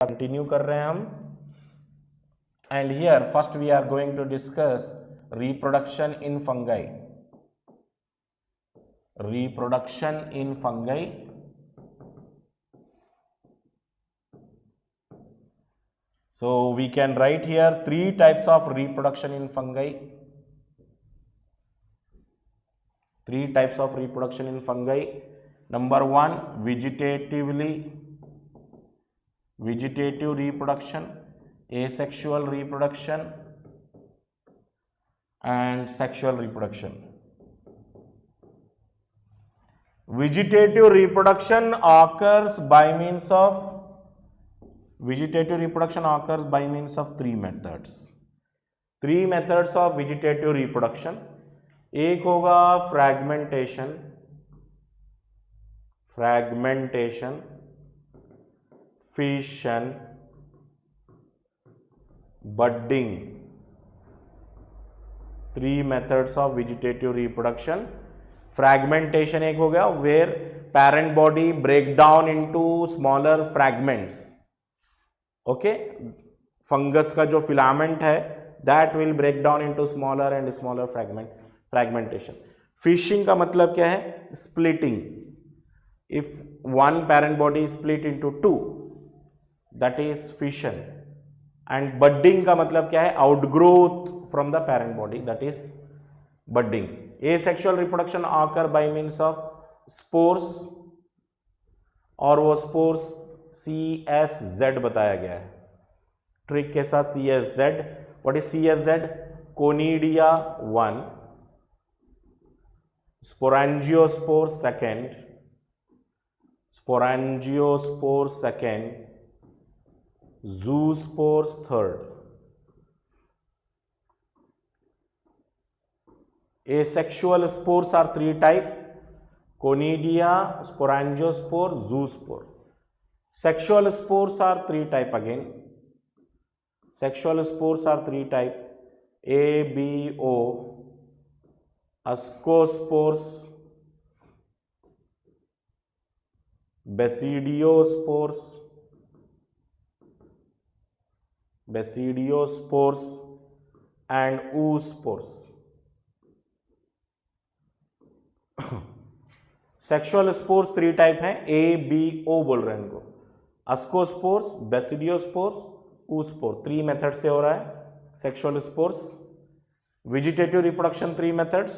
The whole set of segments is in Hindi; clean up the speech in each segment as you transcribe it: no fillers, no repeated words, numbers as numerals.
कंटिन्यू कर रहे हैं हम। And here first we are going to discuss reproduction in fungi. Reproduction in fungi. So we can write here 3 types of reproduction in fungi. 3 types of reproduction in fungi. Number 1, vegetative reproduction, asexual reproduction, and sexual reproduction. Vegetative reproduction occurs by means of 3 methods. 3 methods of vegetative reproduction. एक होगा fragmentation, fission, budding. 3 methods of vegetative reproduction. Fragmentation एक हो गया, where parent body break down into smaller fragments. Okay, fungus का जो फिलामेंट है that will break down into smaller and smaller fragmentation. Fishing का मतलब क्या है? Splitting. If one parent body split into 2 that is fission. And budding का मतलब क्या है? Outgrowth from the parent body, that is budding. Asexual reproduction occur by means of spores, और वो स्पोर्स CSZ बताया गया है ट्रिक के साथ। CSZ, what is CSZ? Conidia 1, sporangiospore second, zoospores third. Asexual spores are 3 type: conidia, sporangiosspore, zoospore. Sexual spores are 3 type again. Sexual spores are 3 type: ABO, ascospores, basidiospores and oospores. Sexual spores 3 type हैं, ABO बोल रहे हैं इनको: अस्कोस्पोर्स, बेसिडियोस्पोर्स, oospore। 3 मेथड से हो रहा है sexual spores. Vegetative reproduction 3 methods: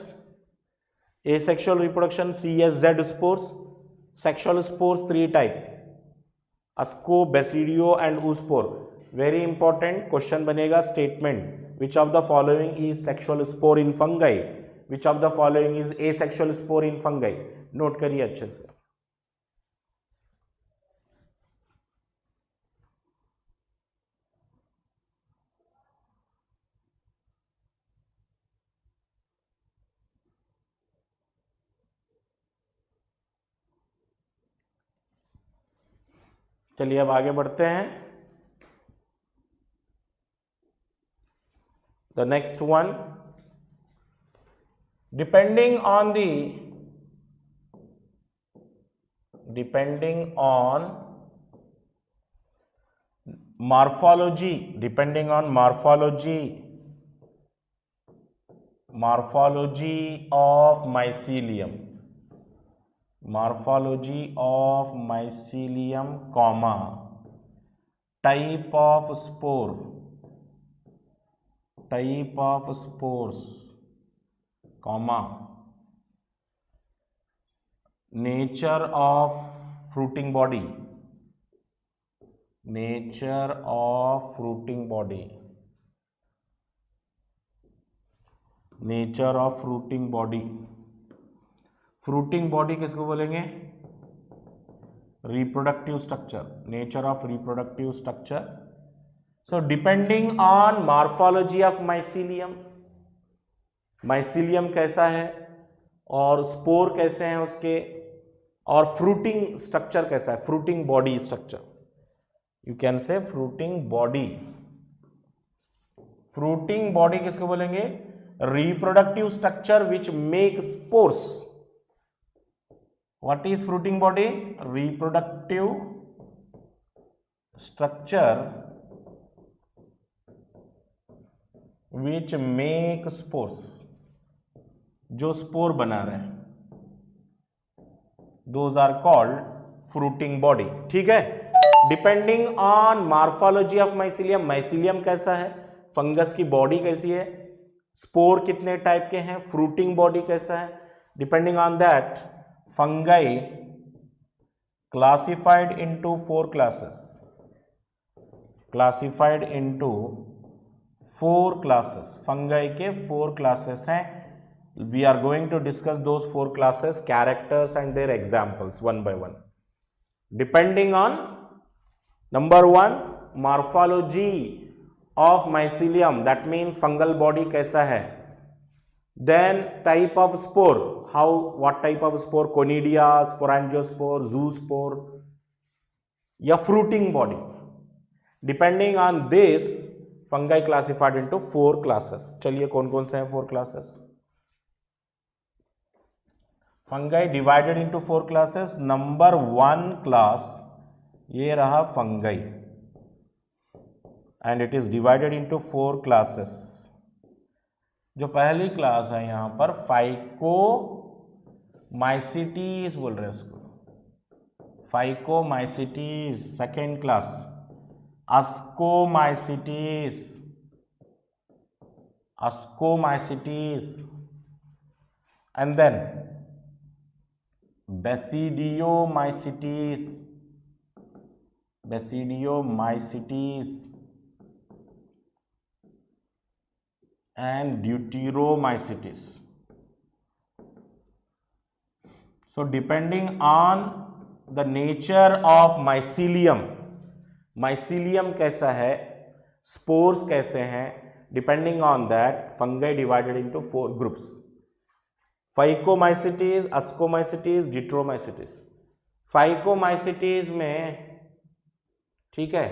asexual reproduction CSZ spores. Sexual spores 3 type: asco, basidio and oospore। Very important question बनेगा statement, which of the following is sexual spore in fungi, which of the following is asexual spore in fungi. Note करिए अच्छे से। चलिए अब आगे बढ़ते हैं। The next one, depending on morphology of mycelium, comma, type of spores, comma, nature of fruiting body, fruiting body किसको बोलेंगे? Reproductive structure, nature of reproductive structure. So depending on morphology of mycelium कैसा है और स्पोर कैसे हैं उसके, और फ्रूटिंग स्ट्रक्चर कैसा है, fruiting body structure, you can say fruiting body किसको बोलेंगे? Reproductive structure which make spores. What is fruiting body? Reproductive structure which make spores, जो स्पोर बना रहे हैं, those are called fruiting body. ठीक है, depending on morphology of mycelium, mycelium कैसा है, फंगस की बॉडी कैसी है, स्पोर कितने टाइप के हैं, फ्रूटिंग बॉडी कैसा है, depending on that fungi classified into 4 classes, classified into 4 classes, fungi के 4 क्लासेस हैं। We are going to discuss those 4 classes, characters and their examples one by one, depending on number 1 morphology of mycelium, that means fungal body कैसा है, then type of spore, how what type of spore, conidia, sporangiospore, zoospore या fruiting body, depending on this fungi classified into 4 classes. चलिए कौन कौन से हैं 4 classes, fungi divided into 4 classes. Number 1 class ये रहा fungi and it is divided into 4 classes. जो पहली क्लास है यहां पर फाइकोमाइसिटीज बोल रहे हैं उसको, phycomycetes. Second class ascomycetes, ascomycetes and then basidiomycetes, basidiomycetes and deuteromycetes. So depending on the nature of mycelium, mycelium कैसा है, spores कैसे हैं, depending on that fungi divided into 4 groups, phycomycetes, ascomycetes, deuteromycetes। phycomycetes में, ठीक है,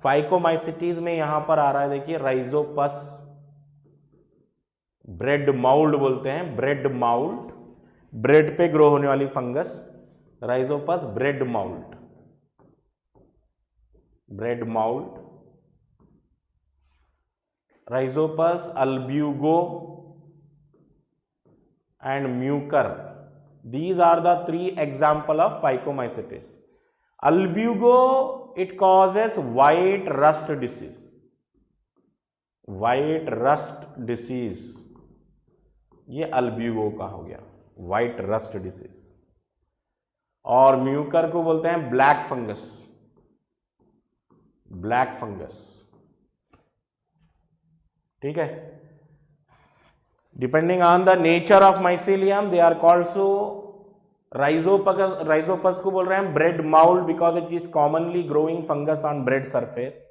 phycomycetes में यहां पर आ रहा है देखिए राइजोपस, ब्रेड माउल्ड बोलते हैं, ब्रेड माउल्ड, ब्रेड पे ग्रो होने वाली fungus, rhizopus bread mould, bread mould, rhizopus albugo and mucor. These are the 3 example of phycomycetes. Albugo it causes white rust disease, white rust disease, ये अल्ब्यूगो का हो गया, व्हाइट रस्ट डिसीज। और म्यूकर को बोलते हैं ब्लैक फंगस, ब्लैक फंगस। ठीक है, depending on the nature of mycelium they are called so, rhizopus को बोल रहे हैं bread mould because it is commonly growing fungus on bread surface,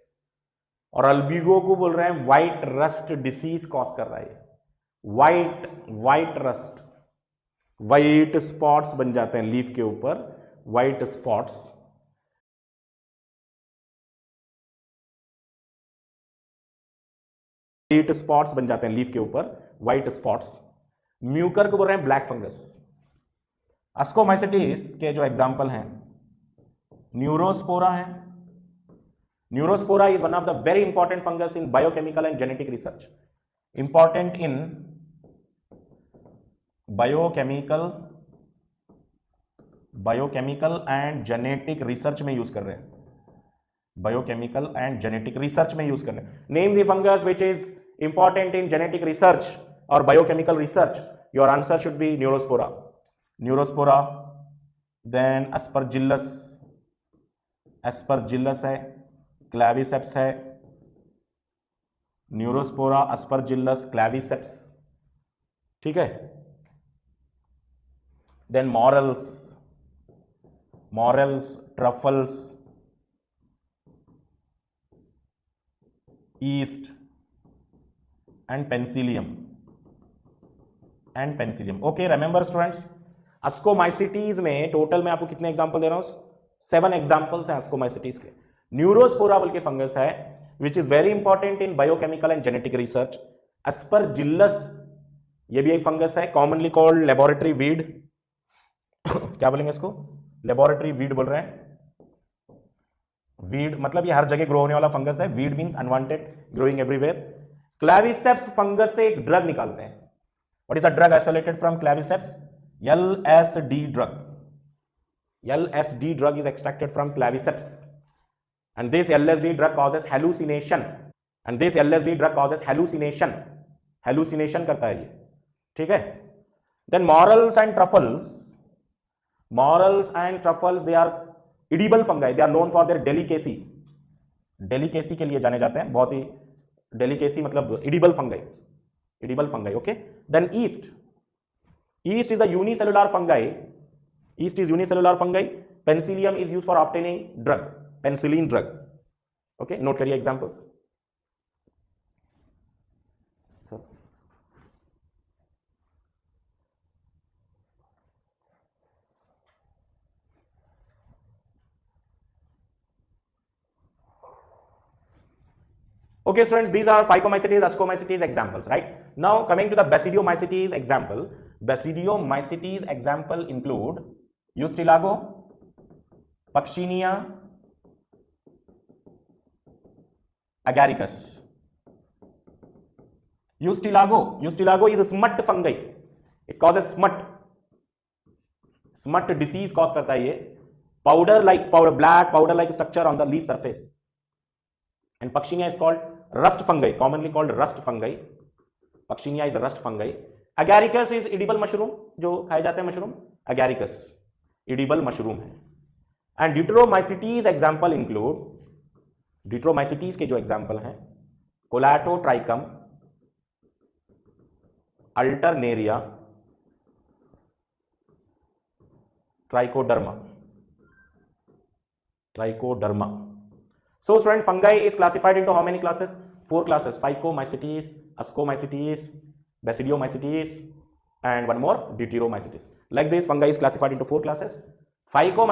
और अल्ब्यूगो को बोल रहे हैं व्हाइट रस्ट डिसीज कॉज कर रहा है, व्हाइट रस्ट, व्हाइट स्पॉट्स बन जाते हैं लीफ के ऊपर, व्हाइट स्पॉट्स। व्हाइट स्पॉट्स बन जाते हैं लीफ के ऊपर, व्हाइट स्पॉट्स। म्यूकर को बोल रहे हैं ब्लैक फंगस। अस्कोमाइसिटीज के जो एग्जांपल हैं, न्यूरोस्पोरा है, Neurospora is one of the very important fungus in biochemical and genetic research, important in biochemical and genetic research में यूज कर रहे हैं, biochemical and genetic research में यूज कर रहे हैं। name the fungus which is important in genetic research or biochemical research, your answer should be neurospora, neurospora, then aspergillus, aspergillus है, क्लैविसेप्स है, न्यूरोस्पोरा, अस्परजिलस, क्लैविसेप्स। ठीक है, then morels, morels, truffles, yeast and penicillium, and penicillium. Okay, remember students, ascomycetes में टोटल में आपको कितने एग्जांपल दे रहा हूं, 7 एग्जांपल्स हैं अस्कोमाइसिटीज के। न्यूरोस्पोरा बोल के फंगस है which is very important in biochemical and genetic research. Aspergillus ये भी एक फंगस है, कॉमनली कॉल्ड लेबोरेटरी वीड क्या बोलेंगे इसको, लेबोरेटरी वीड बोल रहे हैं। वीड मतलब ये हर जगह ग्रो होने वाला फंगस है. Weed means unwanted, growing everywhere. क्लैविसेप्स fungus से एक ड्रग निकालते हैं. What is the drug isolated from क्लैविसेप्स? LSD drug. LSD drug is extracted from claviceps, and this LSD drug causes hallucination. Hallucination करता है ये. ठीक है. Then morels and truffles, they are edible fungi. They are known for their delicacy. Delicacy के लिए जाने जाते हैं. बहुत ही delicacy मतलब edible fungi. Okay. Then yeast is the unicellular fungi. Penicillium is used for obtaining penicillin drug. Okay, note करिए examples. Okay, students, these are Phycomycetes, Ascomycetes examples, right? Now coming to the Basidiomycetes example. Basidiomycetes example include Eustylago, Puccinia, Agaricus. Eustylago is a smut fungi. It causes smut disease cause करता है ये. Black powder like structure on the leaf surface. And Puccinia is called rust fungi, commonly called rust fungi. Puccinia is a rust fungi. Agaricus is edible mushroom, जो खाए जाते हैं मशरूम. Agaricus edible mushroom है. And Deuteromycetes example include, Deuteromycetes के जो example हैं, Colatotrichum, Alternaria, Trichoderma. So student, fungi is classified into how many classes? 4 classes: Phycomycetes, Ascomycetes, Basidiomycetes, and one more, Deuteromycetes. Like this, fungi is classified into 4 classes. Phycomycetes